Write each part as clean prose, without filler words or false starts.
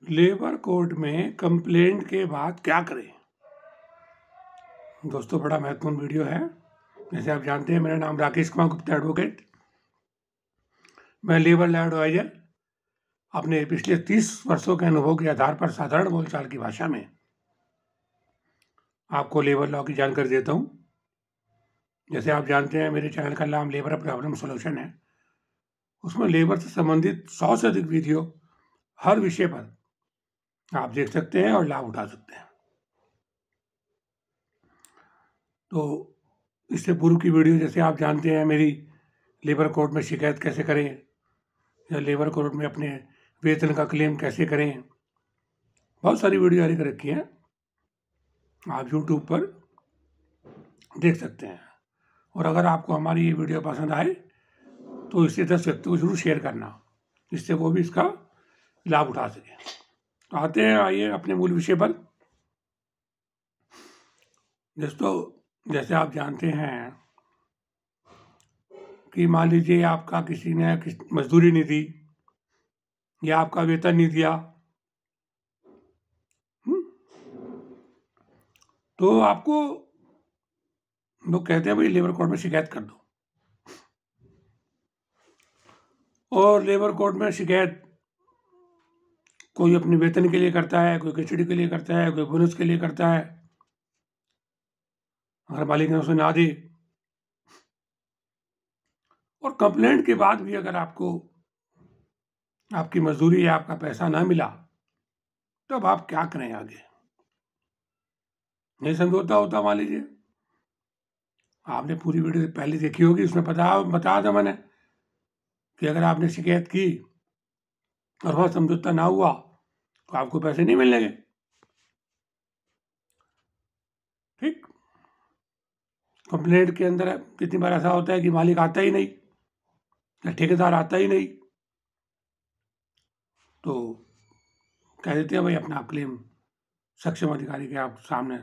Labour court में complaint के बाद क्या करें। दोस्तों, बड़ा महत्वपूर्ण वीडियो है। जैसे आप जानते हैं, मेरा नाम राकेश कुमार गुप्ता एडवोकेट। मैं लेबर लॉ एडवाइजर अपने पिछले 30 वर्षों के अनुभव के आधार पर साधारण बोलचाल की भाषा में आपको लेबर लॉ की जानकारी देता हूँ। जैसे आप जानते हैं, मेरे चैनल का नाम लेबर प्रॉब्लम सॉल्यूशन है। उसमें लेबर से संबंधित 100 से अधिक वीडियो हर विषय पर आप देख सकते हैं और लाभ उठा सकते हैं। तो इससे पूर्व की वीडियो, जैसे आप जानते हैं, मेरी लेबर कोर्ट में शिकायत कैसे करें या लेबर कोर्ट में अपने वेतन का क्लेम कैसे करें, बहुत सारी वीडियो जारी कर रखी हैं, आप यूट्यूब पर देख सकते हैं। और अगर आपको हमारी ये वीडियो पसंद आए तो इसे 10 व्यक्ति को जरूर शेयर करना, जिससे वो भी इसका लाभ उठा सके। तो आते हैं, आइए अपने मूल विषय पर। दोस्तों, जैसे आप जानते हैं कि मान लीजिए आपका किसी ने मजदूरी नहीं दी या आपका वेतन नहीं दिया, तो आपको लोग कहते हैं भाई लेबर कोर्ट में शिकायत कर दो। और लेबर कोर्ट में शिकायत कोई अपने वेतन के लिए करता है, कोई खिचड़ी के लिए करता है, कोई बोनस के लिए करता है। अगर मालिक ने उसे ना दी और कंप्लेंट के बाद भी अगर आपको आपकी मजदूरी या आपका पैसा ना मिला, तो अब आप क्या करें आगे। नहीं समझौता होता, मान लीजिए आपने पूरी वीडियो पहले देखी होगी, उसमें बताया था मैंने कि अगर आपने शिकायत की और वह समझौता ना हुआ तो आपको पैसे नहीं मिलेंगे। ठीक, कंप्लेंट के अंदर कितनी बार ऐसा होता है कि मालिक आता ही नहीं या ठेकेदार आता ही नहीं, तो कह देते हैं भाई अपना क्लेम सक्षम अधिकारी के आप सामने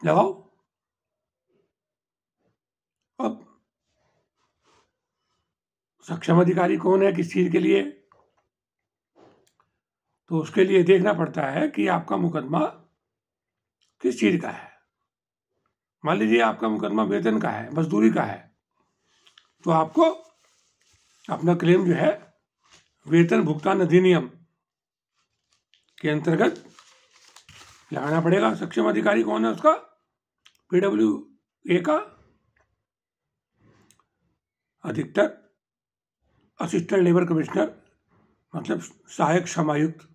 लगाओ। अब सक्षम अधिकारी कौन है, किस चीज के लिए, तो उसके लिए देखना पड़ता है कि आपका मुकदमा किस चीज का है। मान लीजिए आपका मुकदमा वेतन का है, मजदूरी का है, तो आपको अपना क्लेम जो है वेतन भुगतान अधिनियम के अंतर्गत लगाना पड़ेगा। सक्षम अधिकारी कौन है उसका? PWA का अधिकतर असिस्टेंट लेबर कमिश्नर, मतलब सहायक श्रमायुक्त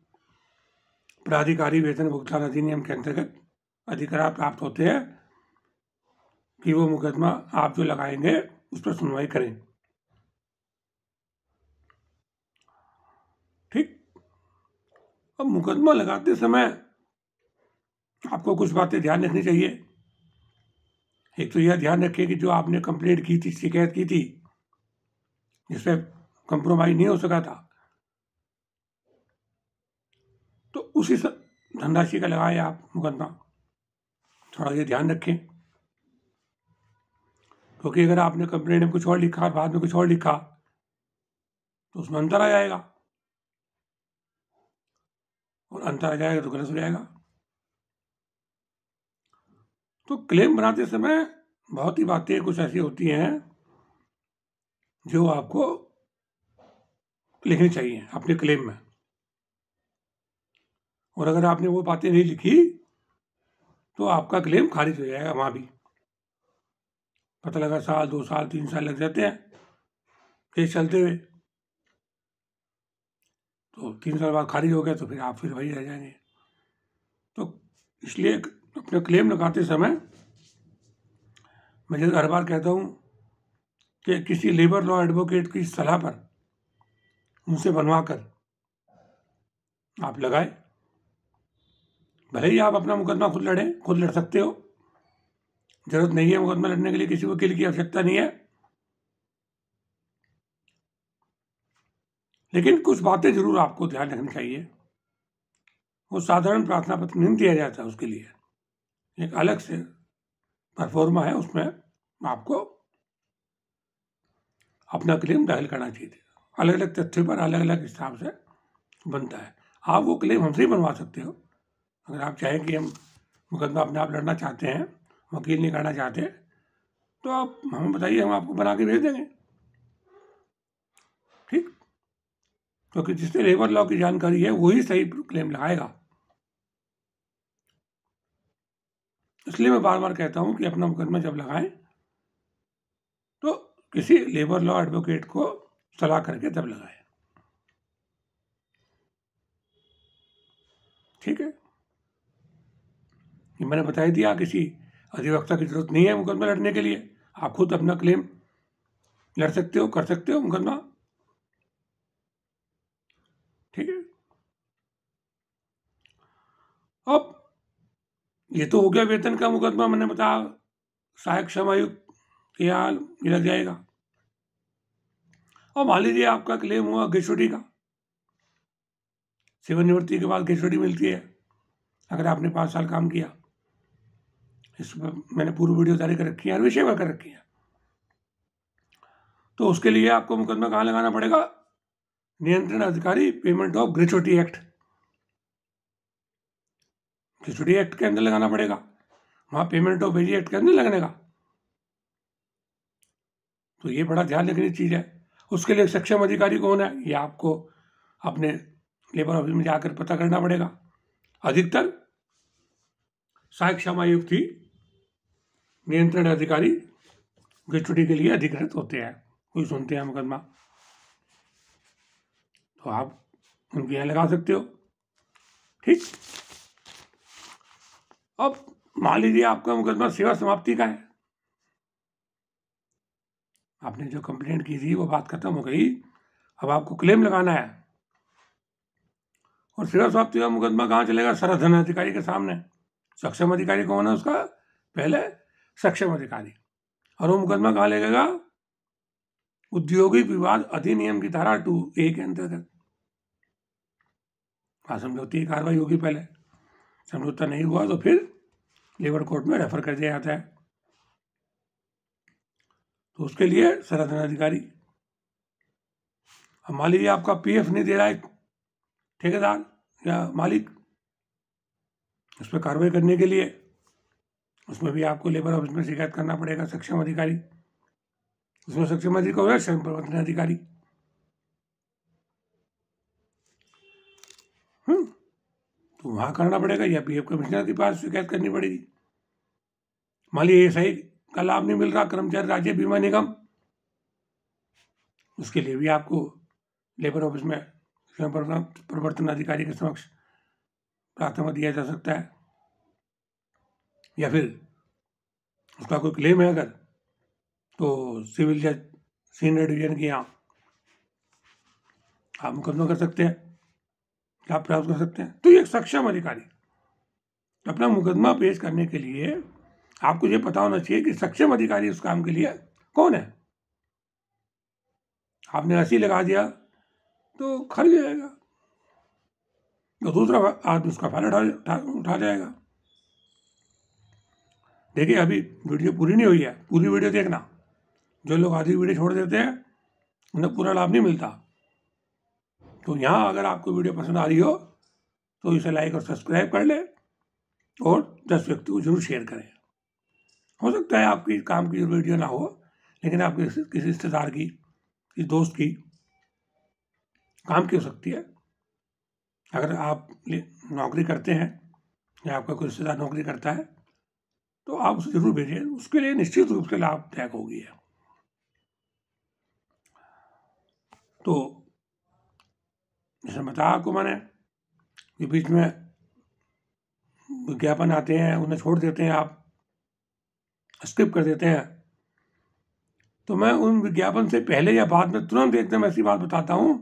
प्राधिकारी वेतन भुगतान अधिनियम के अंतर्गत अधिकार प्राप्त होते हैं कि वो मुकदमा आप जो लगाएंगे उस पर सुनवाई करें। ठीक, अब मुकदमा लगाते समय आपको कुछ बातें ध्यान रखनी चाहिए। एक तो यह ध्यान रखिए कि जो आपने कंप्लेंट की थी, शिकायत की थी, जिसमें कंप्रोमाइज नहीं हो सका था, तो उसी धनराशि का लगाए आप मुकदमा। थोड़ा ये ध्यान रखें, क्योंकि अगर आपने कंप्लेंट में कुछ और लिखा और बाद में कुछ और लिखा तो उसमें अंतर आ जाएगा, और अंतर आ जाएगा तो गलत हो जाएगा। तो क्लेम बनाते समय बहुत ही बातें कुछ ऐसी होती हैं जो आपको लिखनी चाहिए अपने क्लेम में, और अगर आपने वो बातें नहीं लिखी तो आपका क्लेम खारिज हो जाएगा। वहां भी पता लगा 1 साल 2 साल 3 साल लग जाते हैं केस चलते हुए, तो 3 साल बाद खारिज हो गया तो फिर आप फिर वही रह जाएंगे। तो इसलिए अपने क्लेम लगाते समय मैं जैसे हर बार कहता हूँ कि किसी लेबर लॉ एडवोकेट की सलाह पर उनसे बनवाकर आप लगाए। भले ही आप अपना मुकदमा खुद लड़ें, खुद लड़ सकते हो, जरूरत नहीं है मुकदमा लड़ने के लिए किसी वकील की आवश्यकता नहीं है, लेकिन कुछ बातें जरूर आपको ध्यान रखनी चाहिए। वो साधारण प्रार्थना पत्र नहीं दिया जाता, उसके लिए एक अलग से परफॉर्मा है, उसमें आपको अपना क्लेम दाखिल करना चाहिए। अलग अलग तथ्यों पर अलग अलग हिसाब से बनता है। आप वो क्लेम हमसे ही बनवा सकते हो। अगर आप चाहें कि हम मुकदमा अपने आप लड़ना चाहते हैं, वकील नहीं करना चाहते, तो आप हमें बताइए, हम आपको बना के भेज देंगे। ठीक, क्योंकि जिससे लेबर लॉ की जानकारी है वही सही क्लेम लगाएगा। इसलिए मैं बार बार कहता हूं कि अपना मुकदमा जब लगाएं तो किसी लेबर लॉ एडवोकेट को सलाह करके तब लगाएं। ठीक है, ये मैंने बता ही दिया, किसी अधिवक्ता की जरूरत नहीं है मुकदमा लड़ने के लिए। आप खुद अपना क्लेम लड़ सकते हो, कर सकते हो मुकदमा। ठीक है, अब ये तो हो गया वेतन का मुकदमा, मैंने बताया सहायक श्रम आयुक्त के यहाँ लग जाएगा। और मान लीजिए आपका क्लेम हुआ ग्रेच्युटी का, सेवानिवृत्ति के बाद ग्रेच्युटी मिलती है अगर आपने 5 साल काम किया। इस पर मैंने पूरी वीडियो जारी कर रखी है, हर विषय में कर रखी है। तो उसके लिए आपको मुकदमा कहाँ लगाना पड़ेगा? नियंत्रण अधिकारी payment of gratuity act, gratuity act के अंदर लगाना पड़ेगा। वहां पेमेंट ऑफ वेज एक्ट के अंदर लगने का। तो ये बड़ा ध्यान रखने की चीज है। उसके लिए सक्षम अधिकारी कौन है, ये आपको अपने लेबर ऑफिस में जाकर पता करना पड़ेगा। अधिकतर सहायक श्रम आयुक्त ही नियंत्रण अधिकारी ग्रेच्युटी के लिए अधिकृत होते हैं। कोई सुनते हैं मुकदमा तो आप उनके यहाँ लगा सकते हो। ठीक, अब मान लीजिए आपका मुकदमा सेवा समाप्ति का है, आपने जो कंप्लेंट की थी वो बात खत्म हो गई, अब आपको क्लेम लगाना है। और सेवा समाप्ति का मुकदमा कहाँ चलेगा? संरक्षण अधिकारी के सामने। सक्षम अधिकारी कौन है उसका? पहले सक्षम अधिकारी। और वो मुकदमा कहाँ लगेगा? औद्योगिक विवाद अधिनियम की धारा 2A के अंतर्गत। समझौते की कार्रवाई होगी, पहले समझौता नहीं हुआ तो फिर लेबर कोर्ट में रेफर कर दिया जाता है। तो उसके लिए संरक्षण अधिकारी। अब मान लीजिए आपका PF नहीं दे रहा है ठेकेदार या मालिक, उस पर कार्रवाई करने के लिए उसमें भी आपको लेबर ऑफिस में शिकायत करना पड़ेगा, सक्षम अधिकारी। उसमें सक्षम अधिकारी हो गया श्रम प्रबंधन अधिकारी। तो वहां करना पड़ेगा या PF कमिश्नर के पास शिकायत करनी पड़ेगी। मान लीजिए सही का लाभ नहीं मिल रहा कर्मचारी राज्य बीमा निगम, उसके लिए भी आपको लेबर ऑफिस में श्रम प्रवर्तन अधिकारी के समक्ष प्रार्थना दिया जा सकता है। या फिर उसका कोई क्लेम है अगर, तो सिविल जज सीनियर डिवीजन के यहाँ आप मुकदमा कर सकते हैं, लाभ प्राप्त कर सकते हैं। तो ये एक सक्षम अधिकारी। अपना मुकदमा पेश करने के लिए आपको ये पता होना चाहिए कि सक्षम अधिकारी उस काम के लिए कौन है। आपने ऐसी लगा दिया तो खर जाएगा, तो दूसरा आदमी उसका फायदा उठा जाएगा। देखिए, अभी वीडियो पूरी नहीं हुई है, पूरी वीडियो देखना। जो लोग आधी वीडियो छोड़ देते हैं उन्हें पूरा लाभ नहीं मिलता। तो यहाँ अगर आपको वीडियो पसंद आ रही हो तो इसे लाइक और सब्सक्राइब कर ले और 10 व्यक्ति को जरूर शेयर करें। हो सकता है आपकी काम की वीडियो ना हो, लेकिन आपके किसी रिश्तेदार की, किसी दोस्त की काम की हो सकती है। अगर आप नौकरी करते हैं या आपका कोई रिश्तेदार नौकरी करता है तो आप उसे जरूर भेजिए, उसके लिए निश्चित रूप से लाभदायक होगी है। तो जैसे बताया आपको मैंने कि बीच में विज्ञापन आते हैं, उन्हें छोड़ देते हैं, आप स्किप कर देते हैं, तो मैं उन विज्ञापन से पहले या बाद में तुरंत एकदम ऐसी बात बताता हूं,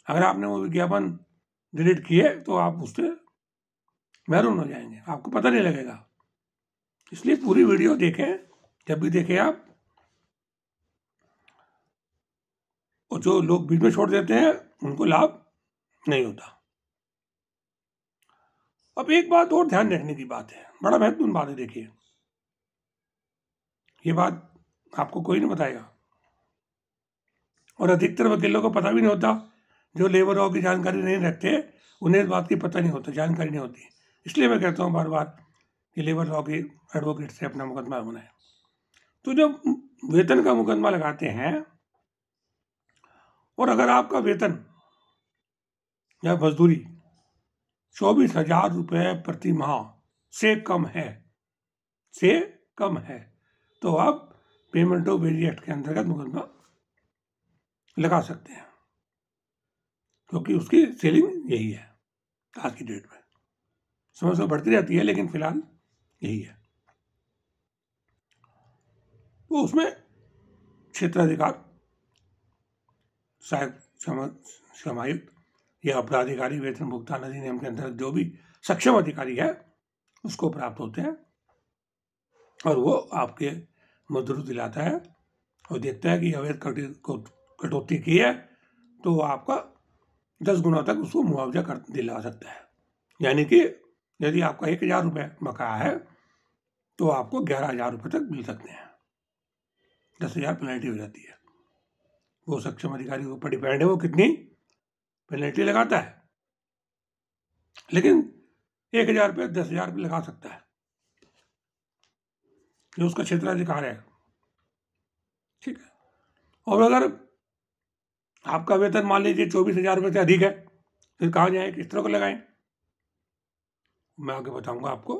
अगर आपने वो विज्ञापन डिलीट किए तो आप उससे महरूम हो जाएंगे, आपको पता नहीं लगेगा। इसलिए पूरी वीडियो देखें, जब भी देखें आप। और जो लोग बीच में छोड़ देते हैं उनको लाभ नहीं होता। अब एक बात और ध्यान रखने की बात है, बड़ा महत्वपूर्ण बात है। देखिए, ये बात आपको कोई नहीं बताएगा और अधिकतर वकीलों को पता भी नहीं होता। जो लेबर लॉ की जानकारी नहीं रखते उन्हें इस बात की पता नहीं होता, जानकारी नहीं होती। इसलिए मैं कहता हूँ बार बार कि लेबर लॉ के एडवोकेट से अपना मुकदमा बनाए। तो जब वेतन का मुकदमा लगाते हैं और अगर आपका वेतन या मजदूरी 24,000 रुपये प्रति माह से कम है तो आप पेमेंट ऑफ वेज एक्ट के अंतर्गत मुकदमा लगा सकते हैं, क्योंकि उसकी सेलिंग यही है आज की डेट में। समस्या बढ़ती रहती है लेकिन फिलहाल यही है। तो उसमें क्षेत्राधिकार, सहायक समायुक्त या अपराधिकारी वेतन भुगतान अधिनियम के अंतर्गत जो भी सक्षम अधिकारी है उसको प्राप्त होते हैं और वो आपके मजदूरी दिलाता है और देखता है कि अवैध कटौती की है तो वो आपका 10 गुना तक उसको मुआवजा दिला सकता है। यानी कि यदि आपका 1,000 रुपये बकाया है तो आपको 11,000 रुपये तक मिल सकते हैं, 10,000 पेनल्टी हो जाती है। वो सक्षम अधिकारी के ऊपर डिपेंड है वो कितनी पेनल्टी लगाता है, लेकिन 1,000 रुपये 10,000 रुपये लगा सकता है, जो उसका क्षेत्राधिकार है। ठीक है। और अगर आपका वेतन मान लीजिए 24,000 रुपये से अधिक है, फिर कहाँ जाएं, किस तरह को लगाएं, मैं आगे बताऊंगा आपको।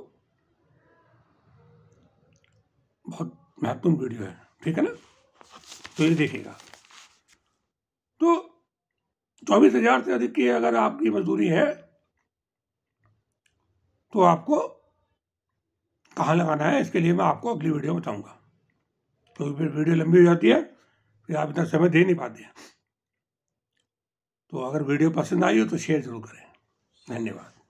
बहुत महत्वपूर्ण वीडियो है, ठीक है ना, तो ये देखिएगा। तो 24,000 से अधिक की अगर आपकी मजदूरी है तो आपको कहाँ लगाना है, इसके लिए मैं आपको अगली वीडियो में बताऊंगा, क्योंकि फिर वीडियो लंबी हो जाती है, फिर आप इतना समय दे नहीं पाते हैं। तो अगर वीडियो पसंद आई हो तो शेयर जरूर करें। धन्यवाद।